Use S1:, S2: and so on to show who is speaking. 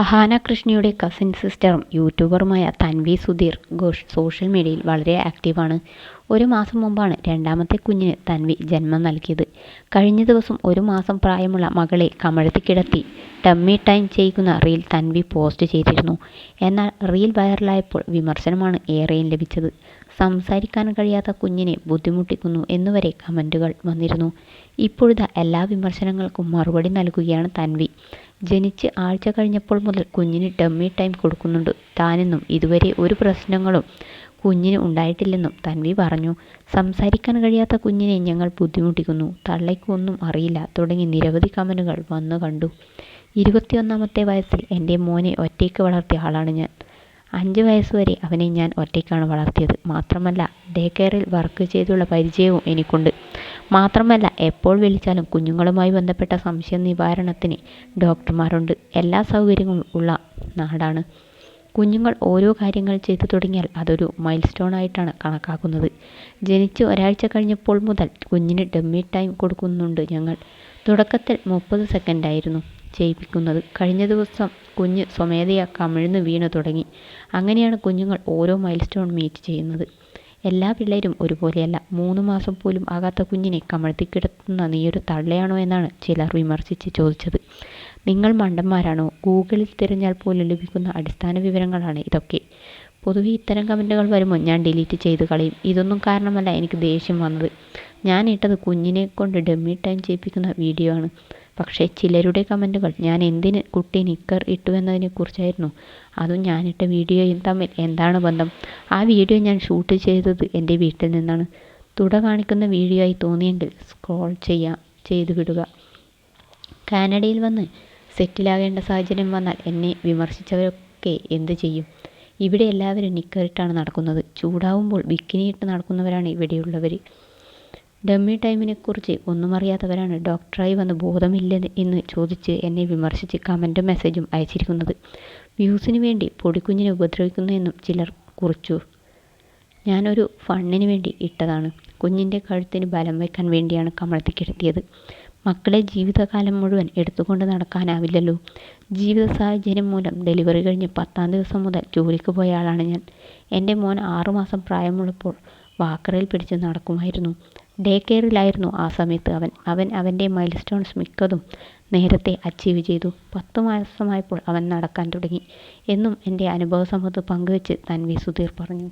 S1: അഹാന കൃഷ്ണയുടെ കസിൻ സിസ്റ്ററും യൂട്യൂബറുമായ തൻവി സുധീർ ഘോഷ് സോഷ്യൽ മീഡിയയിൽ വളരെ ആക്റ്റീവാണ്. ഒരു മാസം മുമ്പാണ് രണ്ടാമത്തെ കുഞ്ഞിന് തൻവി ജന്മം നൽകിയത്. കഴിഞ്ഞ ദിവസം 1 മാസം പ്രായമുള്ള മകളെ കമഴ്ത്തി കിടത്തി ടമ്മി ടൈം ചെയ്യിക്കുന്ന റീൽ തൻവി പോസ്റ്റ് ചെയ്തിരുന്നു. എന്നാൽ റീൽ വൈറലായപ്പോൾ വിമർശനമാണ് ഏറെയും ലഭിച്ചത്. സംസാരിക്കാൻ കഴിയാത്ത കുഞ്ഞിനെ ബുദ്ധിമുട്ടിക്കുന്നു എന്നുവരെ കമന്റുകൾ വന്നിരുന്നു. ഇപ്പോഴിതാ എല്ലാ വിമർശനങ്ങൾക്കും മറുപടി നൽകുകയാണ് തൻവി. ജനിച്ച് ആഴ്ച കഴിഞ്ഞപ്പോൾ മുതൽ കുഞ്ഞിന് ടമ്മി ടൈം കൊടുക്കുന്നുണ്ട് താനെന്നും ഇതുവരെ ഒരു പ്രശ്നങ്ങളും കുഞ്ഞിന് ഉണ്ടായിട്ടില്ലെന്നും തൻവി പറഞ്ഞു. സംസാരിക്കാൻ കഴിയാത്ത കുഞ്ഞിനെ ഞങ്ങൾ ബുദ്ധിമുട്ടിക്കുന്നു, തള്ളയ്ക്ക് ഒന്നും അറിയില്ല തുടങ്ങി നിരവധി കമന്റുകൾ വന്നു കണ്ടു. 21ാമത്തെ വയസ്സിൽ എൻ്റെ മോനെ ഒറ്റയ്ക്ക് വളർത്തിയ ആളാണ് ഞാൻ. 5 വയസ്സുവരെ അവനെ ഞാൻ ഒറ്റയ്ക്കാണ് വളർത്തിയത്. മാത്രമല്ല ഡേ കെയറിൽ വർക്ക് ചെയ്തുള്ള പരിചയവും എനിക്കുണ്ട്. മാത്രമല്ല എപ്പോൾ വിളിച്ചാലും കുഞ്ഞുങ്ങളുമായി ബന്ധപ്പെട്ട സംശയ നിവാരണത്തിന് ഡോക്ടർമാരുണ്ട്. എല്ലാ സൗകര്യങ്ങളും ഉള്ള നാടാണ്. കുഞ്ഞുങ്ങൾ ഓരോ കാര്യങ്ങൾ ചെയ്തു തുടങ്ങിയാൽ അതൊരു മൈൽ സ്റ്റോൺ ആയിട്ടാണ് കണക്കാക്കുന്നത്. ജനിച്ച് ഒരാഴ്ച കഴിഞ്ഞപ്പോൾ മുതൽ കുഞ്ഞിന് ഡമ്മി ടൈം കൊടുക്കുന്നുണ്ട് ഞങ്ങൾ. തുടക്കത്തിൽ 30 സെക്കൻഡായിരുന്നു ചെയ്യിപ്പിക്കുന്നത്. കഴിഞ്ഞ ദിവസം കുഞ്ഞ് സ്വമേധയാ കമിഴ്ന്ന് വീണു തുടങ്ങി. അങ്ങനെയാണ് കുഞ്ഞുങ്ങൾ ഓരോ മൈൽ സ്റ്റോൺ മീറ്റ് ചെയ്യുന്നത്. എല്ലാ പിള്ളേരും ഒരുപോലെയല്ല. 3 മാസം പോലും ആകാത്ത കുഞ്ഞിനെ കമഴ്ത്തിക്കിടത്തുന്ന നീയൊരു തള്ളയാണോ എന്നാണ് ചിലർ വിമർശിച്ച് ചോദിച്ചത്. നിങ്ങൾ മണ്ടന്മാരാണോ? ഗൂഗിളിൽ തിരഞ്ഞാൽ പോലും ലഭിക്കുന്ന അടിസ്ഥാന വിവരങ്ങളാണ് ഇതൊക്കെ. പൊതുവെ ഇത്തരം കമൻറ്റുകൾ വരുമ്പോൾ ഞാൻ ഡിലീറ്റ് ചെയ്ത് കളയും. ഇതൊന്നും കാരണമല്ല എനിക്ക് ദേഷ്യം വന്നത്. ഞാൻ ഇട്ടത് കുഞ്ഞിനെ കൊണ്ട് ഡമ്മി ടൈം ചെയ്യിപ്പിക്കുന്ന വീഡിയോ ആണ്. പക്ഷേ ചിലരുടെ കമൻറ്റുകൾ ഞാൻ എന്തിന് കുട്ടി നിക്കർ ഇട്ടു എന്നതിനെക്കുറിച്ചായിരുന്നു. അതും ഞാനിട്ട വീഡിയോയും തമ്മിൽ എന്താണ് ബന്ധം? ആ വീഡിയോ ഞാൻ ഷൂട്ട് ചെയ്തത് എൻ്റെ വീട്ടിൽ നിന്നാണ്. തുട കാണിക്കുന്ന വീഡിയോ ആയി തോന്നിയെങ്കിൽ സ്ക്രോൾ ചെയ്തു വിടുക. കാനഡയിൽ വന്ന് സെറ്റിലാകേണ്ട സാഹചര്യം വന്നാൽ എന്നെ വിമർശിച്ചവരൊക്കെ എന്ത് ചെയ്യും? ഇവിടെ എല്ലാവരും നിക്കറിട്ടാണ് നടക്കുന്നത്. ചൂടാവുമ്പോൾ ബിക്കിനി ഇട്ട് നടക്കുന്നവരാണ് ഇവിടെയുള്ളവർ. ഡമ്മി ടൈമിനെക്കുറിച്ച് ഒന്നും അറിയാത്തവരാണ് ഡോക്ടറായി വന്ന് ബോധമില്ല എന്ന് ചോദിച്ച് എന്നെ വിമർശിച്ച് കമൻറ്റും മെസ്സേജും അയച്ചിരിക്കുന്നത്. വ്യൂസിന് വേണ്ടി പൊടിക്കുഞ്ഞിനെ ഉപദ്രവിക്കുന്നു എന്നും ചിലർ കുറിച്ചു. ഞാനൊരു ഫണ്ണിന് വേണ്ടി ഇട്ടതാണ്. കുഞ്ഞിൻ്റെ കഴുത്തിന് ബലം വയ്ക്കാൻ വേണ്ടിയാണ് കമഴ്ത്തിക്കിടത്തിയത്. മക്കളെ ജീവിതകാലം മുഴുവൻ എടുത്തുകൊണ്ട് നടക്കാനാവില്ലല്ലോ. ജീവിത സാഹചര്യം മൂലം ഡെലിവറി കഴിഞ്ഞ് 10ാം ദിവസം മുതൽ ജോലിക്ക് പോയ ആളാണ് ഞാൻ. എൻ്റെ മോൻ 6 മാസം പ്രായമുള്ളപ്പോൾ വാക്കറിൽ പിടിച്ച് നടക്കുമായിരുന്നു. ഡേ കെയറിലായിരുന്നു ആ സമയത്ത് അവൻ്റെ മൈൽ സ്റ്റോൺസ് മിക്കതും നേരത്തെ അച്ചീവ് ചെയ്തു. 10 മാസമായപ്പോൾ അവൻ നടക്കാൻ തുടങ്ങി എന്നും എൻ്റെ അനുഭവ സമ്പത്ത് പങ്കുവെച്ച് തൻവി സുധീർ പറഞ്ഞു.